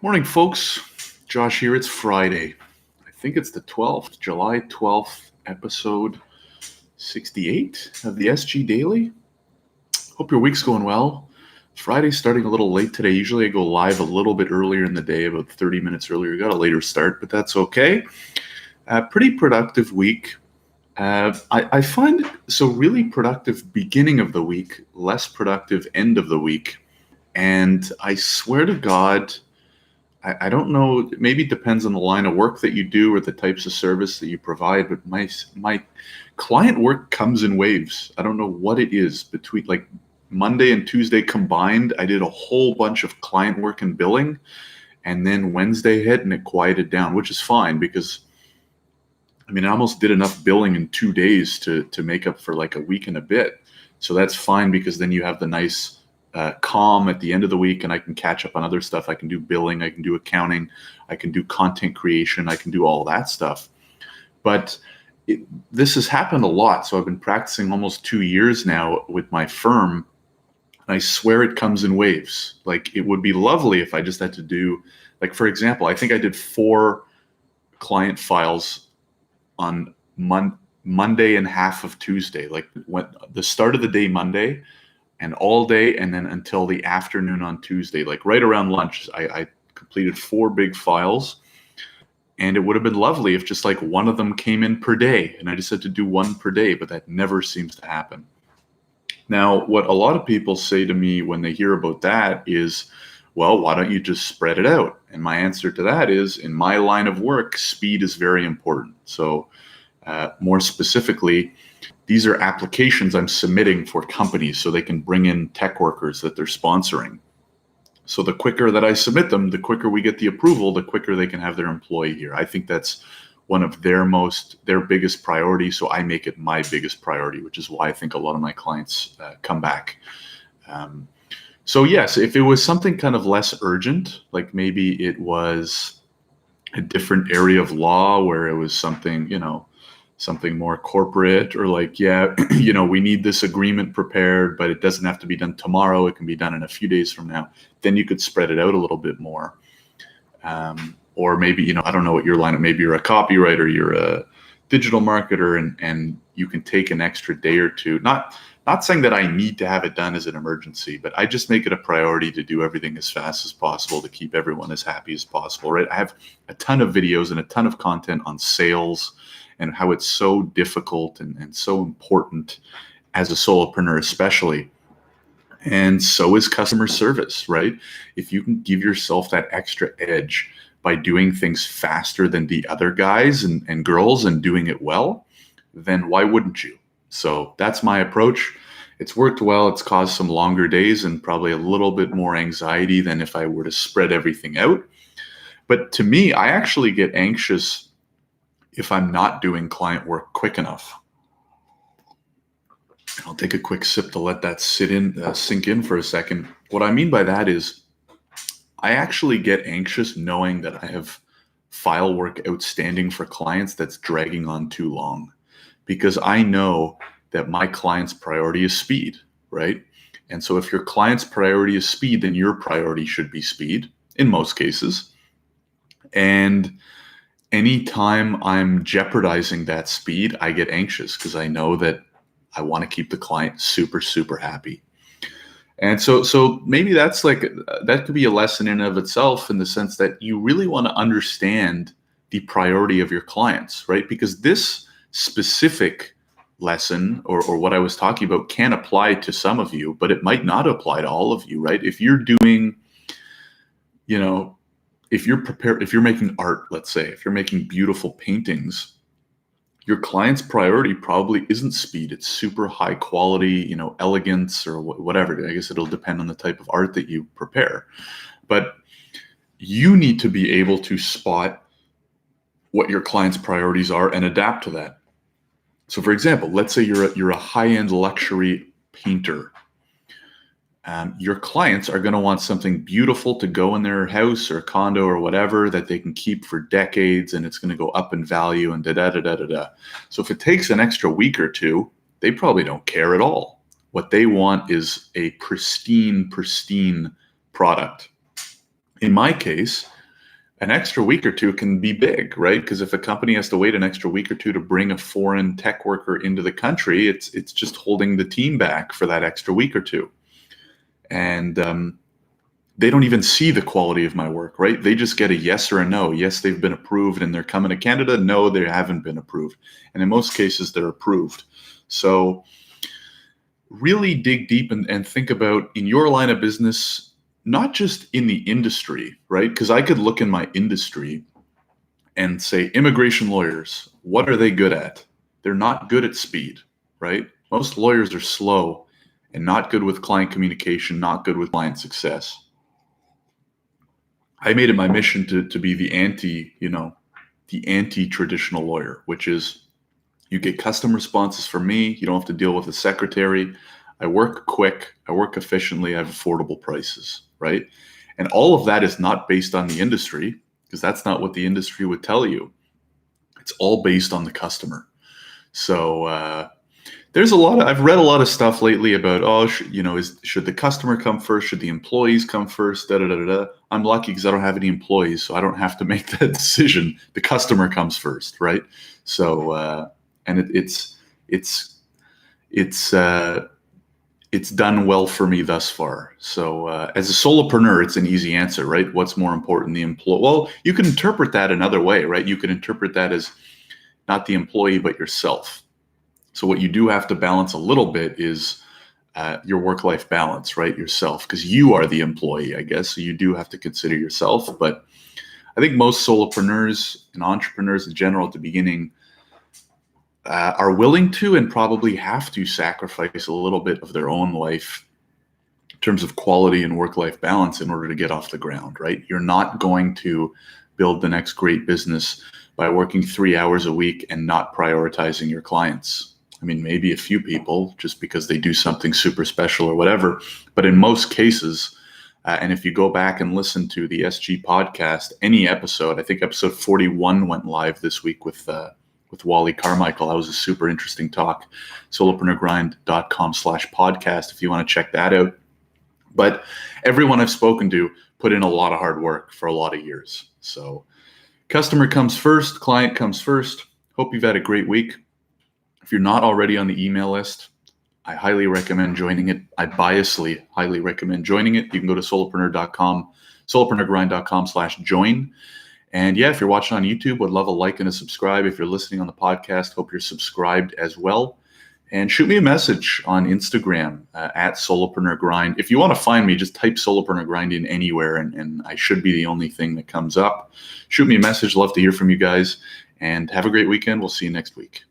Morning, folks. Josh here. It's Friday. I think it's the 12th, July 12th, episode 68 of the SG Daily. Hope your week's going well. Friday's starting a little late today. Usually I go live a little bit earlier in the day, about 30 minutes earlier. We got a later start, but that's okay. Pretty productive week. I find really productive beginning of the week, less productive end of the week. And I swear to God, I don't know, maybe it depends on the line of work that you do or the types of service that you provide, but my client work comes in waves. I don't know what it is between like Monday and Tuesday combined. I did a whole bunch of client work and billing, and then Wednesday hit and it quieted down, which is fine because I almost did enough billing in 2 days to make up for like a week and a bit. So that's fine because then you have the nice calm at the end of the week and I can catch up on other stuff. I can do billing, I can do accounting, I can do content creation, I can do all that stuff. But this has happened a lot. So I've been practicing almost 2 years now with my firm. And I swear it comes in waves. Like it would be lovely if I just had to do, like, for example, I think I did 4 client files on Monday and half of Tuesday, like when the start of the day Monday and all day, and then until the afternoon on Tuesday, like right around lunch, I completed 4 big files. And it would have been lovely if just like one of them came in per day and I just had to do 1 per day, but that never seems to happen. Now, what a lot of people say to me when they hear about that is, well, why don't you just spread it out? And my answer to that is, in my line of work, speed is very important. So more specifically, these are applications I'm submitting for companies so they can bring in tech workers that they're sponsoring. So the quicker that I submit them, the quicker we get the approval, the quicker they can have their employee here. I think that's one of their biggest priority. So I make it my biggest priority, which is why I think a lot of my clients come back. So yes, if it was something kind of less urgent, like maybe it was a different area of law where it was something, something more corporate, or like, we need this agreement prepared, but it doesn't have to be done tomorrow. It can be done in a few days from now. Then you could spread it out a little bit more. Or maybe, I don't know what your line of, maybe you're a copywriter, you're a digital marketer, and you can take an extra day or two. Not saying that I need to have it done as an emergency, but I just make it a priority to do everything as fast as possible to keep everyone as happy as possible, right? I have a ton of videos and a ton of content on sales and how it's so difficult and so important as a solopreneur especially. And so is customer service, right? If you can give yourself that extra edge by doing things faster than the other guys and girls and doing it well, then why wouldn't you? So that's my approach. It's worked well. It's caused some longer days and probably a little bit more anxiety than if I were to spread everything out. But to me, I actually get anxious if I'm not doing client work quick enough. I'll take a quick sip to let that sink in for a second. What I mean by that is I actually get anxious knowing that I have file work outstanding for clients that's dragging on too long, because I know that my client's priority is speed, right? And so if your client's priority is speed, then your priority should be speed in most cases. And anytime I'm jeopardizing that speed, I get anxious because I know that I want to keep the client super, super happy. And so maybe that's that could be a lesson in of itself, in the sense that you really want to understand the priority of your clients, right? Because this specific lesson or what I was talking about can apply to some of you, but it might not apply to all of you, right? If you're doing, if you're making art, let's say, if you're making beautiful paintings, your client's priority probably isn't speed. It's super high quality, elegance or whatever. I guess it'll depend on the type of art that you prepare. But you need to be able to spot what your client's priorities are and adapt to that. So for example, let's say you're a high-end luxury painter. Your clients are going to want something beautiful to go in their house or condo or whatever that they can keep for decades, and it's going to go up in value and da-da-da-da-da-da. So if it takes an extra week or two, they probably don't care at all. What they want is a pristine product. In my case, an extra week or two can be big, right? Because if a company has to wait an extra week or two to bring a foreign tech worker into the country, it's just holding the team back for that extra week or two. And they don't even see the quality of my work, right? They just get a yes or a no. Yes, they've been approved and they're coming to Canada. No, they haven't been approved. And in most cases, they're approved. So really dig deep and think about, in your line of business, not just in the industry, right? Because I could look in my industry and say, immigration lawyers, what are they good at? They're not good at speed, right? Most lawyers are slow and not good with client communication, not good with client success. I made it my mission to be the anti-traditional lawyer, which is, you get custom responses from me. You don't have to deal with a secretary. I work quick. I work efficiently. I have affordable prices, right? And all of that is not based on the industry, because that's not what the industry would tell you. It's all based on the customer. So I've read a lot of stuff lately about, should the customer come first? Should the employees come first? Da, da, da, da. I'm lucky because I don't have any employees, so I don't have to make that decision. The customer comes first, right? So, and it's done well for me thus far. So as a solopreneur, it's an easy answer, right? What's more important, the employee? Well, you can interpret that another way, right? You can interpret that as not the employee, but yourself. So what you do have to balance a little bit is your work-life balance, right? Yourself, because you are the employee, I guess. So you do have to consider yourself. But I think most solopreneurs and entrepreneurs in general at the beginning are willing to and probably have to sacrifice a little bit of their own life in terms of quality and work-life balance in order to get off the ground, right? You're not going to build the next great business by working 3 hours a week and not prioritizing your clients. I mean, maybe a few people just because they do something super special or whatever, but in most cases, and if you go back and listen to the SG podcast, any episode, I think episode 41 went live this week with Wally Carmichael. That was a super interesting talk. Solopreneurgrind.com/podcast if you want to check that out. But everyone I've spoken to put in a lot of hard work for a lot of years. So customer comes first, client comes first. Hope you've had a great week. If you're not already on the email list, I highly recommend joining it. I biasly highly recommend joining it. You can go to solopreneurgrind.com/join. And yeah, if you're watching on YouTube, would love a like and a subscribe. If you're listening on the podcast, hope you're subscribed as well. And shoot me a message on Instagram at solopreneurgrind. If you want to find me, just type solopreneurgrind in anywhere, and I should be the only thing that comes up. Shoot me a message. Love to hear from you guys. And have a great weekend. We'll see you next week.